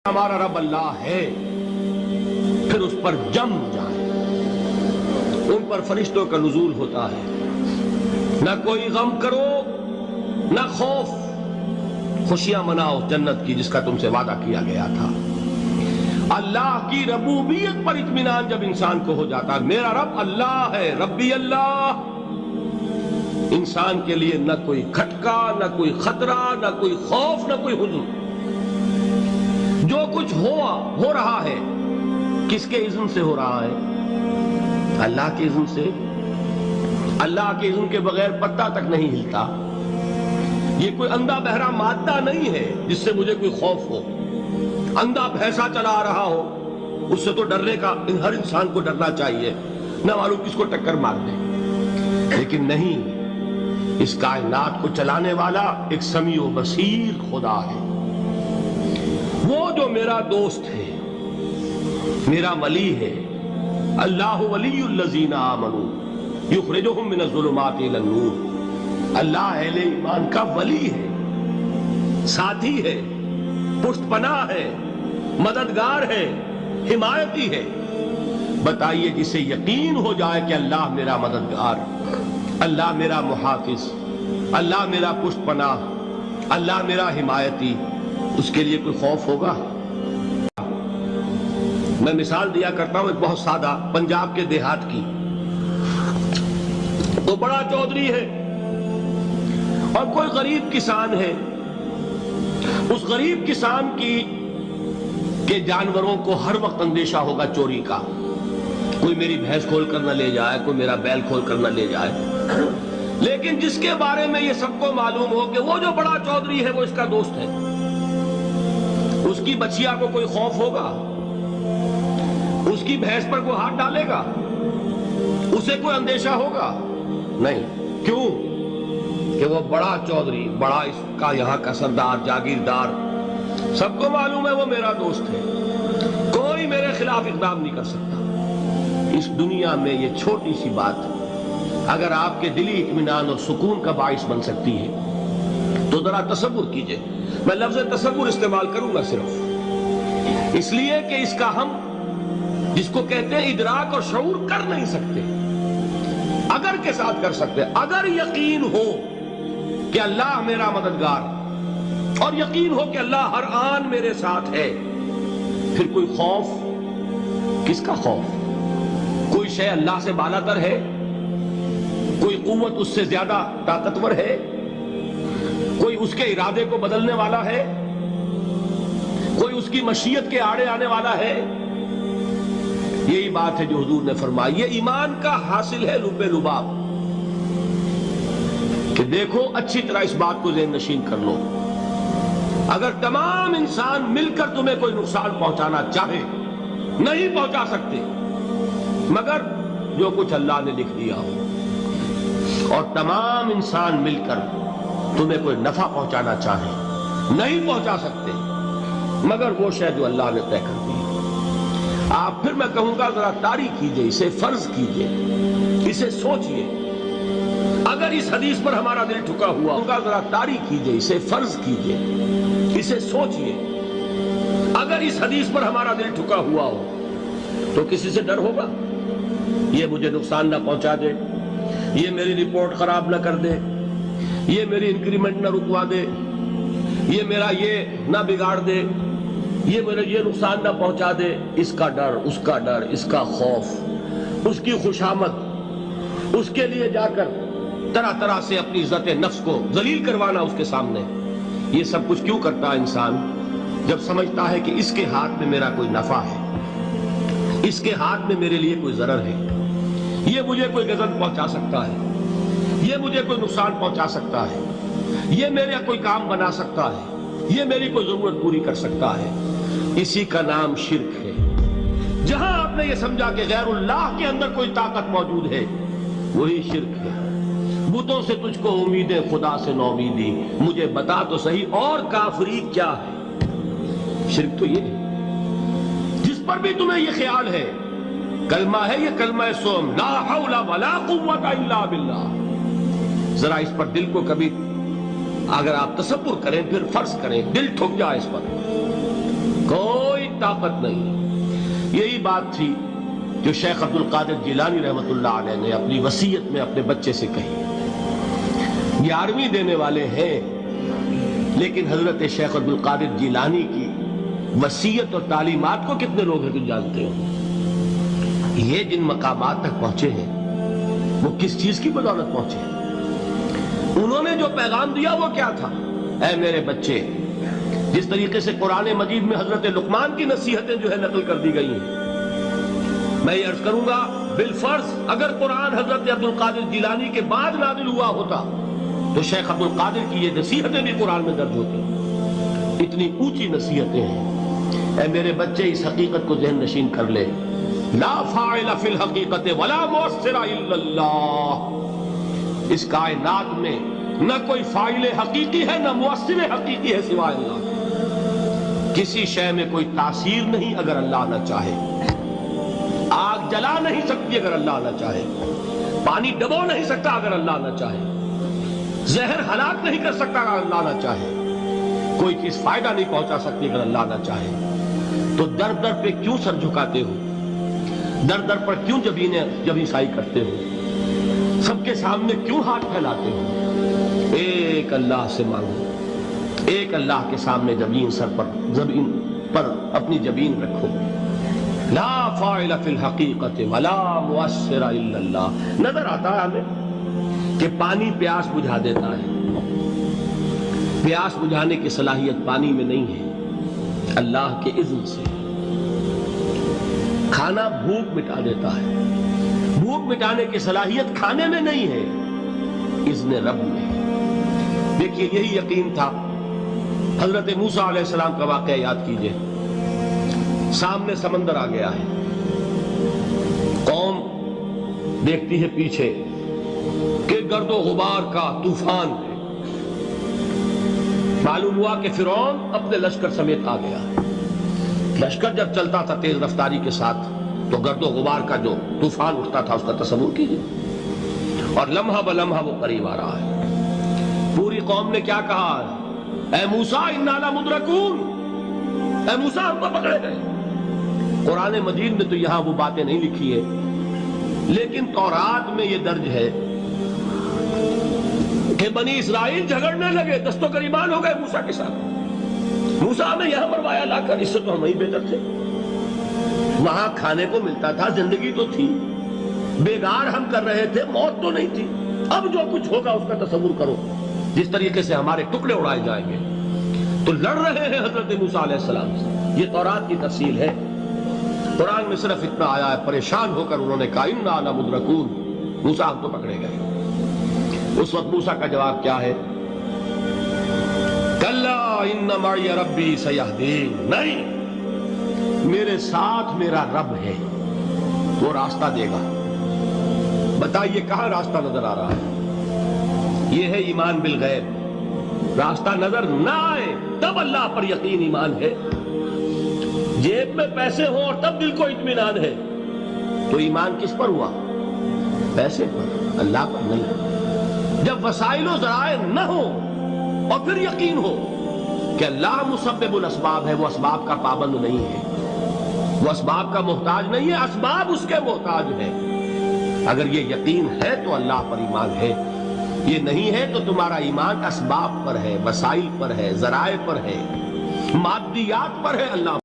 ہمارا رب اللہ ہے، پھر اس پر جم جائے، ان پر فرشتوں کا نزول ہوتا ہے، نہ کوئی غم کرو نہ خوف، خوشیاں مناؤ جنت کی جس کا تم سے وعدہ کیا گیا تھا۔ اللہ کی ربوبیت پر اطمینان جب انسان کو ہو جاتا ہے، میرا رب اللہ ہے، ربی اللہ، انسان کے لیے نہ کوئی کھٹکا، نہ کوئی خطرہ، نہ کوئی خوف، نہ کوئی حزن۔ جو کچھ ہو رہا ہے کس کے اذن سے ہو رہا ہے؟ اللہ کے اذن سے۔ اللہ کے اذن کے بغیر پتا تک نہیں ہلتا۔ یہ کوئی اندھا بہرا مادہ نہیں ہے جس سے مجھے کوئی خوف ہو۔ اندھا بھینسا چلا آ رہا ہو اس سے تو ڈرنے کا ہر انسان کو ڈرنا چاہیے، نہ معلوم کس کو ٹکر مار دے، لیکن نہیں، اس کائنات کو چلانے والا ایک سمیع و بصیر خدا ہے۔ وہ جو میرا دوست ہے، میرا ولی ہے، اللہ ولی الذین آمنوا یخرجہم من الظلمات الی النور، اللہ اہل ایمان کا ولی ہے، ساتھی ہے، پشت پناہ ہے، مددگار ہے، حمایتی ہے۔ بتائیے جسے یقین ہو جائے کہ اللہ میرا مددگار، اللہ میرا محافظ، اللہ میرا پشت پناہ، اللہ میرا حمایتی، اس کے لیے کوئی خوف ہوگا؟ میں مثال دیا کرتا ہوں ایک بہت سادہ پنجاب کے دیہات کی۔ وہ بڑا چودھری ہے اور کوئی غریب کسان ہے۔ اس غریب کسان کے جانوروں کو ہر وقت اندیشہ ہوگا چوری کا، کوئی میری بھینس کھول کر نہ لے جائے، کوئی میرا بیل کھول کر نہ لے جائے۔ لیکن جس کے بارے میں یہ سب کو معلوم ہو کہ وہ جو بڑا چودھری ہے وہ اس کا دوست ہے، اس کی بچیا کو کوئی خوف ہوگا؟ اس کی بھینس پر کوئی ہاتھ ڈالے گا؟ اسے کوئی اندیشہ ہوگا؟ نہیں۔ کیوں؟ کہ وہ بڑا چودھری، بڑا اس کا یہاں کا سردار، جاگیردار، سب کو معلوم ہے وہ میرا دوست ہے، کوئی میرے خلاف اقدام نہیں کر سکتا۔ اس دنیا میں یہ چھوٹی سی بات اگر آپ کے دلی اطمینان اور سکون کا باعث بن سکتی ہے تو ذرا تصور کیجئے۔ میں لفظ تصور استعمال کروں گا صرف اس لیے کہ اس کا ہم جس کو کہتے ہیں ادراک اور شعور کر نہیں سکتے، اگر کے ساتھ کر سکتے۔ اگر یقین ہو کہ اللہ میرا مددگار اور یقین ہو کہ اللہ ہر آن میرے ساتھ ہے، پھر کوئی خوف، کس کا خوف؟ کوئی شے اللہ سے بالاتر ہے؟ کوئی قوت اس سے زیادہ طاقتور ہے؟ کوئی اس کے ارادے کو بدلنے والا ہے؟ کوئی اس کی مشیت کے آڑے آنے والا ہے؟ یہی بات ہے جو حضور نے فرمائی۔ یہ ایمان کا حاصل ہے لب لباب، کہ دیکھو اچھی طرح اس بات کو ذہن نشین کر لو، اگر تمام انسان مل کر تمہیں کوئی نقصان پہنچانا چاہے نہیں پہنچا سکتے، مگر جو کچھ اللہ نے لکھ دیا ہو، اور تمام انسان مل کر تمہیں کوئی نفع پہنچانا چاہے نہیں پہنچا سکتے، مگر وہ شے جو اللہ نے طے کر دی۔ آپ پھر میں کہوں گا ذرا طاری کیجئے، اسے فرض کیجئے، اسے سوچئے۔ اگر اس حدیث پر ہمارا دل ٹھکا ہوا ہوگا، ذرا طاری کیجئے، اسے فرض کیجئے، اسے سوچئے۔ اگر اس حدیث پر ہمارا دل ٹھکا ہوا ہو تو کسی سے ڈر ہوگا؟ یہ مجھے نقصان نہ پہنچا دے، یہ میری رپورٹ خراب نہ کر دے، یہ میری انکریمنٹ نہ رکوا دے، یہ میرا یہ نہ بگاڑ دے، یہ میرے یہ نقصان نہ پہنچا دے۔ اس کا ڈر، اس کا ڈر، اس کا خوف، اس کی خوشامد، اس کے لیے جا کر طرح طرح سے اپنی عزت نفس کو ذلیل کروانا اس کے سامنے، یہ سب کچھ کیوں کرتا ہے انسان؟ جب سمجھتا ہے کہ اس کے ہاتھ میں میرا کوئی نفع ہے، اس کے ہاتھ میں میرے لیے کوئی ضرر ہے، یہ مجھے کوئی غضب پہنچا سکتا ہے، یہ مجھے کوئی نقصان پہنچا سکتا ہے، یہ میرا کوئی کام بنا سکتا ہے، یہ میری کوئی ضرورت پوری کر سکتا ہے، اسی کا نام شرک ہے۔ جہاں آپ نے یہ سمجھا کہ غیر اللہ کے اندر کوئی طاقت موجود ہے، وہی شرک ہے۔ بتوں سے تجھ کو امیدیں، خدا سے نومیدی، مجھے بتا تو صحیح اور کافری کیا ہے؟ شرک تو یہ ہے جس پر بھی تمہیں یہ خیال ہے، کلمہ ہے یہ کلمہ سوم، لا حول ولا قوت الا باللہ، ذرا اس پر دل کو کبھی اگر آپ تصور کریں، پھر فرض کریں، دل ٹھک جائے اس پر، کون طاقت نہیں۔ یہی بات تھی جو شیخ عبد القادر جیلانی رحمۃ اللہ علیہ نے اپنی وصیت میں اپنے بچے سے کہی۔ 11ویں دینے والے ہیں، لیکن حضرت شیخ عبد القادر جیلانی کی وصیت اور تعلیمات کو کتنے لوگ ہیں جو جانتے ہوں؟ یہ جن مقامات تک پہنچے ہیں وہ کس چیز کی بدولت پہنچے ہیں؟ انہوں نے جو پیغام دیا وہ کیا تھا؟ اے میرے بچے، جس طریقے سے قرآن مجید میں حضرت لقمان کی نصیحتیں جو ہے نقل کر دی گئی ہیں، میں یہ عرض کروں گا بالفرض اگر قرآن حضرت عبد القادر جیلانی کے بعد نازل ہوا ہوتا تو شیخ عبد القادر کی یہ نصیحتیں بھی قرآن میں درج ہوتی۔ اتنی اونچی نصیحتیں ہیں۔ اے میرے بچے، اس حقیقت کو ذہن نشین کر لے، لا فاعل فی الحقیقت ولا مؤثر الا اللہ۔ اس کائنات میں نہ کوئی فاعل حقیقی ہے نہ مؤثر حقیقی ہے سوائے اللہ۔ کسی شے میں کوئی تاثیر نہیں اگر اللہ نہ چاہے۔ آگ جلا نہیں سکتی اگر اللہ نہ چاہے، پانی ڈبو نہیں سکتا اگر اللہ نہ چاہے، زہر ہلاک نہیں کر سکتا اگر اللہ نہ چاہے، کوئی چیز فائدہ نہیں پہنچا سکتی اگر اللہ نہ چاہے۔ تو در در پہ کیوں سر جھکاتے ہو؟ در در پر کیوں جبیں سائی کرتے ہو؟ سب کے سامنے کیوں ہاتھ پھیلاتے ہو؟ ایک اللہ سے مانگو، ایک اللہ کے سامنے زمین پر اپنی جبین رکھو۔ لا فاعل فی الحقیقت ولا مؤثر الا اللہ۔ نظر آتا ہے ہمیں کہ پانی پیاس بجھا دیتا ہے، پیاس بجھانے کی صلاحیت پانی میں نہیں ہے، اللہ کے اذن سے۔ کھانا بھوک مٹا دیتا ہے، بھوک مٹانے کی صلاحیت کھانے میں نہیں ہے، اذن رب میں ہے۔ دیکھیے یہی یقین تھا حضرت موسیٰ علیہ السلام کا واقعہ یاد کیجئے۔ سامنے سمندر آ گیا ہے، قوم دیکھتی ہے پیچھے کہ گرد و غبار کا طوفان ہے۔ معلوم ہوا کہ فرعون اپنے لشکر سمیت آ گیا۔ لشکر جب چلتا تھا تیز رفتاری کے ساتھ تو گرد و غبار کا جو طوفان اٹھتا تھا اس کا تصور کیجیے، اور لمحہ بلمحہ وہ قریب آ رہا ہے۔ پوری قوم نے کیا کہا؟ اے موسیٰ انا لمدرکون، اے موسیٰ ہم کو پکڑے گئے۔ قرآن مجید میں تو یہاں وہ باتیں نہیں لکھی ہے، لیکن تورات میں یہ درج ہے کہ بنی اسرائیل جھگڑنے لگے، دست و گریبان ہو گئے موسیٰ کے ساتھ۔ موسیٰ ہمیں یہاں مروایا لا کر، اس سے تو ہم ہی بہتر تھے۔ وہاں کھانے کو ملتا تھا، زندگی تو تھی، بیگار ہم کر رہے تھے، موت تو نہیں تھی۔ اب جو کچھ ہوگا اس کا تصور کرو، جس طریقے سے ہمارے ٹکڑے اڑائے جائیں گے۔ تو لڑ رہے ہیں حضرت موسیٰ علیہ السلام سے۔ یہ تورات کی تفصیل ہے۔ قرآن میں صرف اتنا آیا ہے، پریشان ہو کر انہوں نے کہا انا لمدرکون، موسیٰ ہم تو پکڑے گئے۔ اس وقت موسیٰ کا جواب کیا ہے؟ کلا ان معی ربی سیہدین، نہیں، میرے ساتھ میرا رب ہے، وہ راستہ دے گا۔ بتائیے کہاں راستہ نظر آ رہا ہے؟ یہ ہے ایمان بالغیب۔ راستہ نظر نہ آئے تب اللہ پر یقین ایمان ہے۔ جیب میں پیسے ہوں اور تب دل کو اطمینان ہے تو ایمان کس پر ہوا؟ پیسے پر، اللہ پر نہیں۔ جب وسائل و ذرائع نہ ہو اور پھر یقین ہو کہ اللہ مسبب الاسباب ہے، وہ اسباب کا پابند نہیں ہے، وہ اسباب کا محتاج نہیں ہے، اسباب اس کے محتاج ہے۔ اگر یہ یقین ہے تو اللہ پر ایمان ہے، یہ نہیں ہے تو تمہارا ایمان اسباب پر ہے، وسائل پر ہے، ذرائع پر ہے، مادیات پر ہے، اللہ